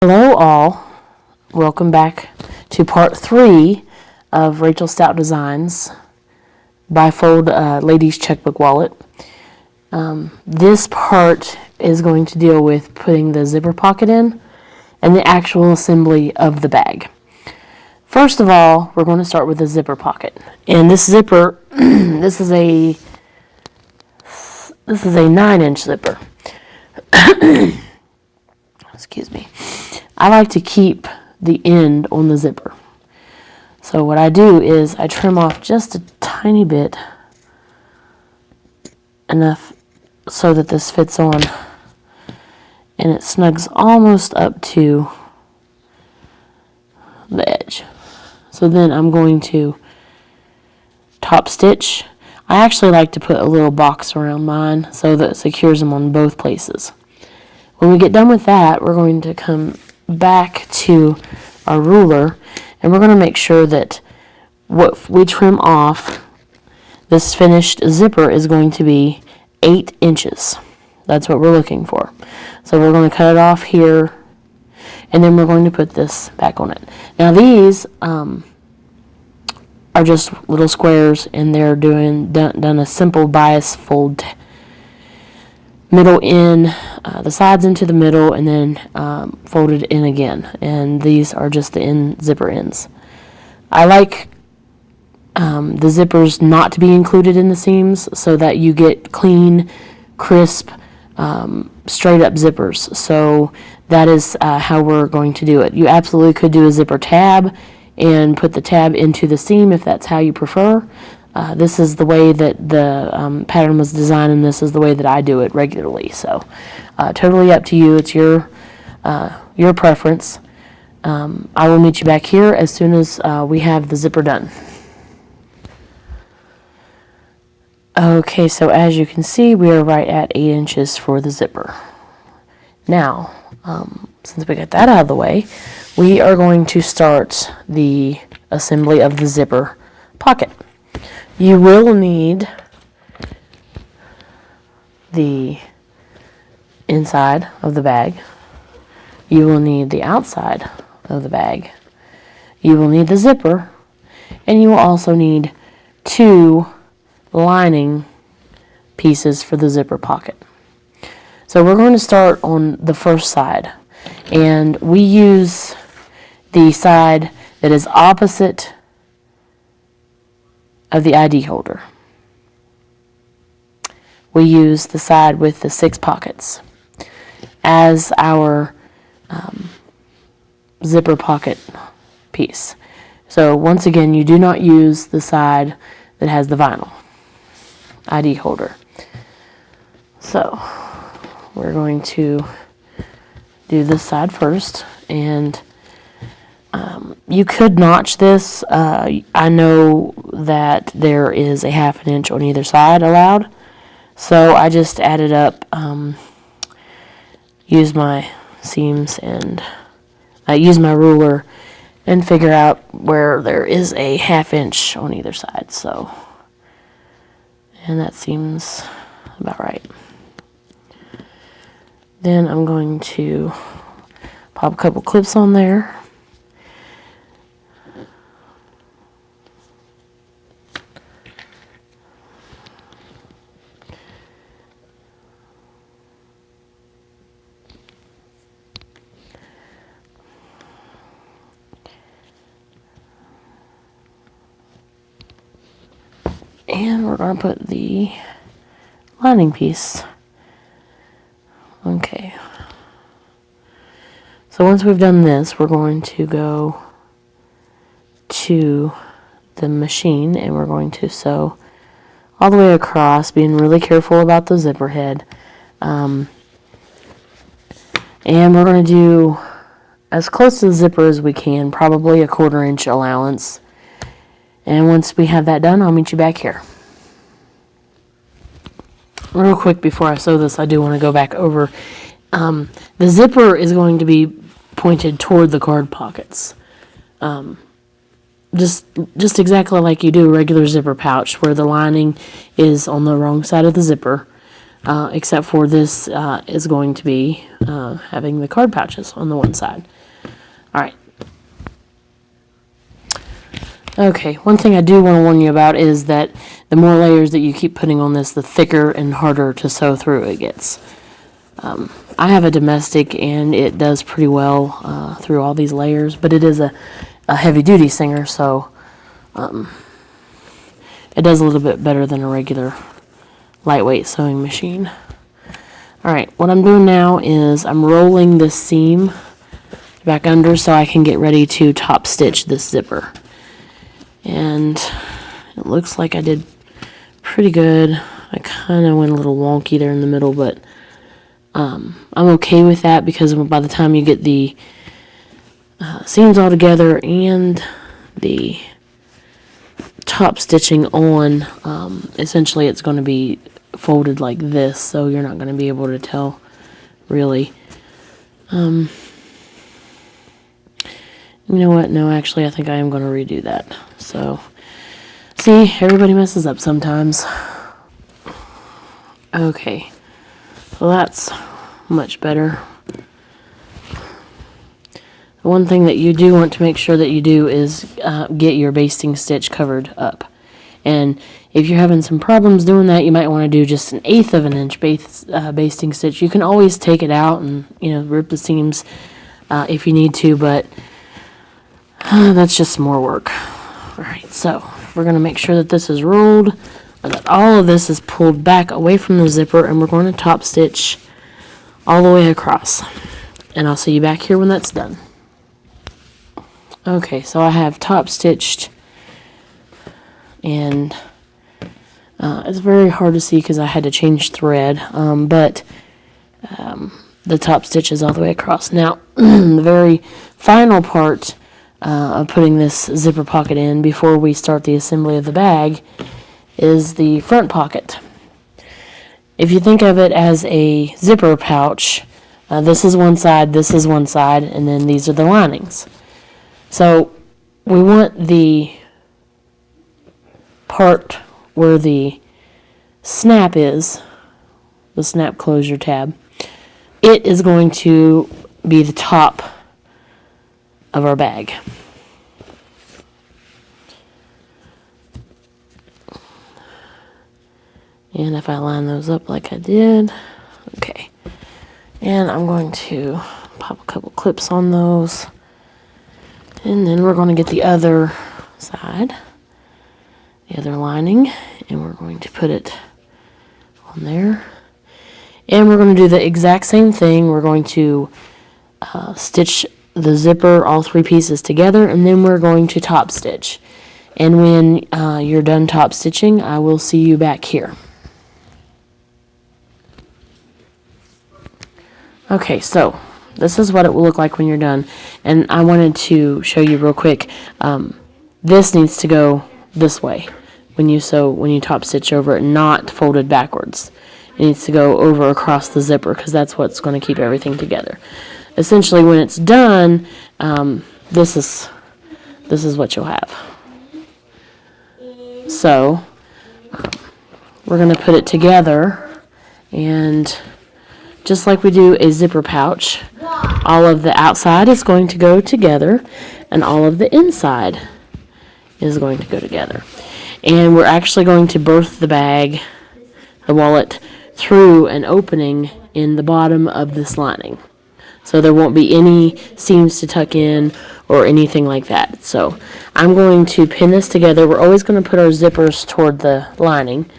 Hello all, welcome back to part 3 of Rachel Stout Designs Bifold Ladies Checkbook Wallet. This part is going to deal with putting the zipper pocket in and the actual assembly of the bag. First of all, we're going to start with the zipper pocket. And this zipper, this is a 9-inch zipper. Excuse me. I like to keep the end on the zipper. So what I do is I trim off just a tiny bit, enough so that this fits on, and it snugs almost up to the edge. So then I'm going to top stitch. I actually like to put a little box around mine so that it secures them on both places. When we get done with that, we're going to come back to our ruler, and we're going to make sure that what we trim off, this finished zipper, is going to be 8 inches. That's what we're looking for. So we're going to cut it off here, and then we're going to put this back on it. Now these are just little squares, and they're done a simple bias fold, middle in, the sides into the middle, and then folded in again. And these are just the zipper ends. I like the zippers not to be included in the seams so that you get clean, crisp, straight up zippers. So that is how we're going to do it. You absolutely could do a zipper tab and put the tab into the seam if that's how you prefer. This is the way that the pattern was designed, and this is the way that I do it regularly. So totally up to you. It's your preference. I will meet you back here as soon as we have the zipper done. Okay, so as you can see, we are right at 8 inches for the zipper. Now, since we got that out of the way, we are going to start the assembly of the zipper pocket. You will need the inside of the bag. You will need the outside of the bag. You will need the zipper, and you will also need 2 lining pieces for the zipper pocket. So we're going to start on the first side, and we use the side that is opposite of the ID holder. We use the side with the 6 pockets as our zipper pocket piece. So once again, you do not use the side that has the vinyl ID holder. So we're going to do this side first, and you could notch this. I know that there is a 1/2 inch on either side allowed, so I just added up, use my seams, and I use my ruler and figure out where there is a 1/2 inch on either side. So, and that seems about right. Then I'm going to pop a couple clips on there. And we're going to put the lining piece. Okay. So once we've done this, we're going to go to the machine, and we're going to sew all the way across, being really careful about the zipper head. And we're going to do as close to the zipper as we can, probably a 1/4 inch allowance. And once we have that done, I'll meet you back here. Real quick before I sew this, I do want to go back over. The zipper is going to be pointed toward the card pockets. Just exactly like you do a regular zipper pouch, where the lining is on the wrong side of the zipper. except for this is going to be having the card pouches on the one side. All right. Okay, one thing I do want to warn you about is that the more layers that you keep putting on this, the thicker and harder to sew through it gets. I have a domestic, and it does pretty well through all these layers, but it is a heavy-duty Singer, so it does a little bit better than a regular lightweight sewing machine. Alright, what I'm doing now is I'm rolling this seam back under so I can get ready to top stitch this zipper. And it looks like I did pretty good. I kind of went a little wonky there in the middle, but I'm okay with that because by the time you get the seams all together and the top stitching on, essentially it's going to be folded like this, so you're not going to be able to tell really. You know what? No, actually I think I am going to redo that. So, see, everybody messes up sometimes. Okay, well that's much better. The one thing that you do want to make sure that you do is get your basting stitch covered up. And if you're having some problems doing that, you might want to do just 1/8 of an inch basting stitch. You can always take it out and, rip the seams if you need to, but that's just more work. Alright, so we're going to make sure that this is rolled, and that all of this is pulled back away from the zipper, and we're going to top stitch all the way across. And I'll see you back here when that's done. Okay, so I have top stitched, and it's very hard to see because I had to change thread, but the top stitch is all the way across. Now, the very final part of putting this zipper pocket in before we start the assembly of the bag is the front pocket. If you think of it as a zipper pouch, this is one side, and then these are the linings. So we want the part where the snap is, the snap closure tab, it is going to be the top of our bag. And if I line those up like I did, okay. And I'm going to pop a couple clips on those. And then we're going to get the other side, the other lining, and we're going to put it on there. And we're going to do the exact same thing. We're going to stitch the zipper, all 3 pieces together, and then we're going to top stitch. And when you're done top stitching, I will see you back here. Okay, so this is what it will look like when you're done. And I wanted to show you real quick. This needs to go this way when you top stitch over it, not folded backwards. It needs to go over across the zipper because that's what's going to keep everything together. Essentially, when it's done, this is what you'll have. So we're going to put it together, and just like we do a zipper pouch, all of the outside is going to go together, and all of the inside is going to go together. And we're actually going to berth the bag, the wallet, through an opening in the bottom of this lining. So there won't be any seams to tuck in or anything like that. So I'm going to pin this together. We're always going to put our zippers toward the lining.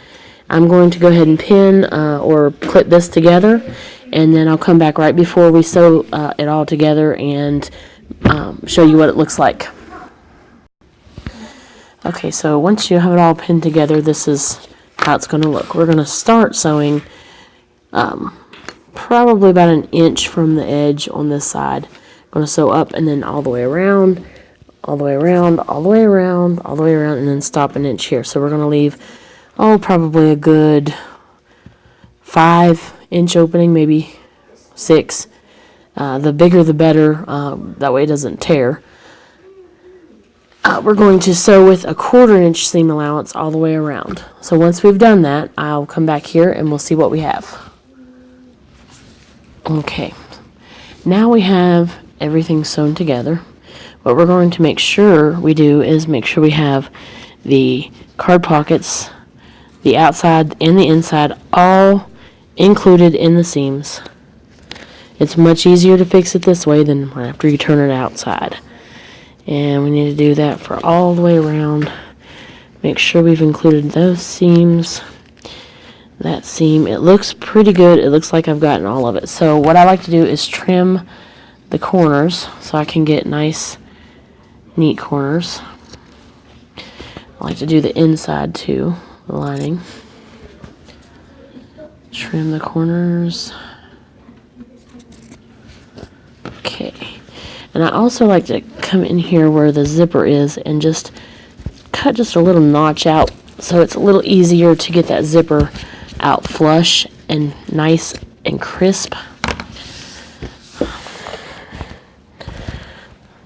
I'm going to go ahead and pin or clip this together, and then I'll come back right before we sew it all together and show you what it looks like. Okay, so once you have it all pinned together, this is how it's going to look. We're going to start sewing probably about 1 inch from the edge on this side. I'm going to sew up and then all the way around, all the way around, all the way around, all the way around, and then stop 1 inch here. So we're going to leave, probably a good 5-inch opening, maybe 6. The bigger the better, that way it doesn't tear. we're going to sew with a 1/4 inch seam allowance all the way around. So once we've done that, I'll come back here and we'll see what we have. Okay, now we have everything sewn together. What we're going to make sure we do is make sure we have the card pockets, the outside and the inside, all included in the seams. It's much easier to fix it this way than after you turn it outside. And we need to do that for all the way around. Make sure we've included those seams. That seam, it looks pretty good. It looks like I've gotten all of it. So what I like to do is trim the corners so I can get nice, neat corners. I like to do the inside too, the lining. Trim the corners. Okay. And I also like to come in here where the zipper is and just cut just a little notch out so it's a little easier to get that zipper out flush and nice and crisp.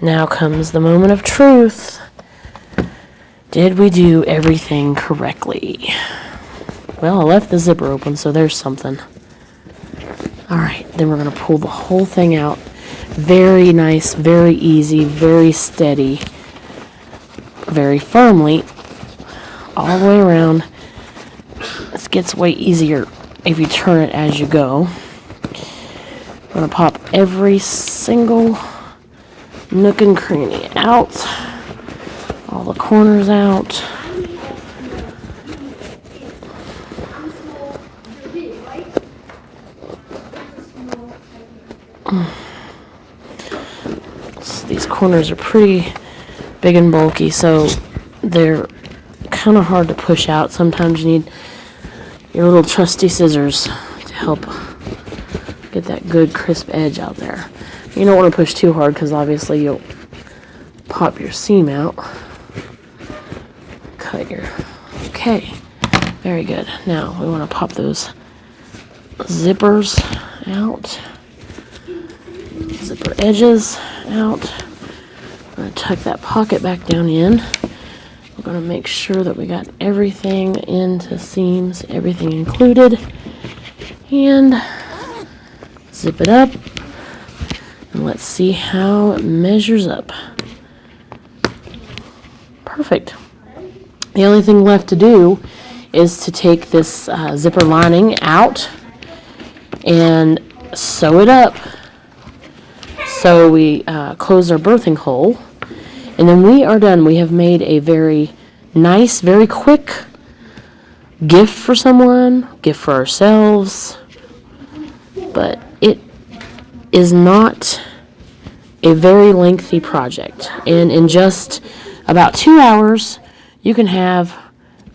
Now comes the moment of truth. Did we do everything correctly? Well, I left the zipper open, so there's something. Alright, then we're going to pull the whole thing out. Very nice, very easy, very steady, very firmly, all the way around. This gets way easier if you turn it as you go. I'm going to pop every single nook and cranny out, all the corners out. These corners are pretty big and bulky, so they're kind of hard to push out. Sometimes you need your little trusty scissors to help get that good crisp edge out there. You don't want to push too hard because obviously you'll pop your seam out. Cut your... Okay, very good. Now we want to pop those zippers out. Zipper edges out. I'm going to tuck that pocket back down in. We're going to make sure that we got everything into seams, everything included, and zip it up. And let's see how it measures up. Perfect. The only thing left to do is to take this zipper lining out and sew it up. So we close our birthing hole, and then we are done. We have made a very nice, very quick gift for someone, gift for ourselves, but it is not a very lengthy project. And in just about 2 hours, you can have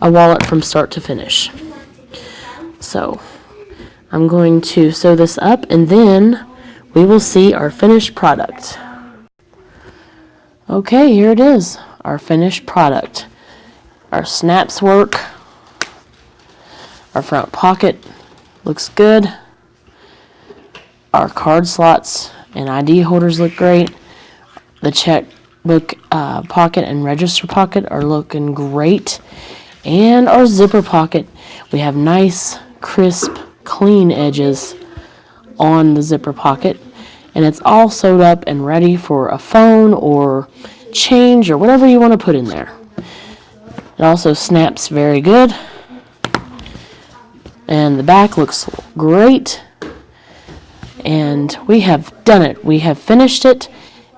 a wallet from start to finish. So I'm going to sew this up, and then we will see our finished product. Okay, here it is, our finished product. Our snaps work. Our front pocket looks good. Our card slots and ID holders look great. The checkbook pocket and register pocket are looking great. And our zipper pocket, we have nice, crisp, clean edges on the zipper pocket, and it's all sewed up and ready for a phone or change or whatever you want to put in there. It also snaps very good, and the back looks great, and we have done it. We have finished it,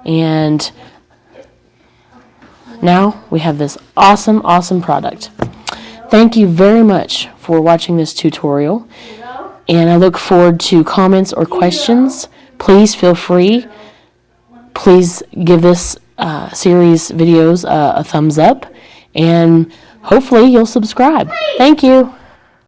and now we have this awesome product. Thank you very much for watching this tutorial, and I look forward to comments or questions. Please feel free. Please give this series videos a thumbs up, and hopefully you'll subscribe. Thank you.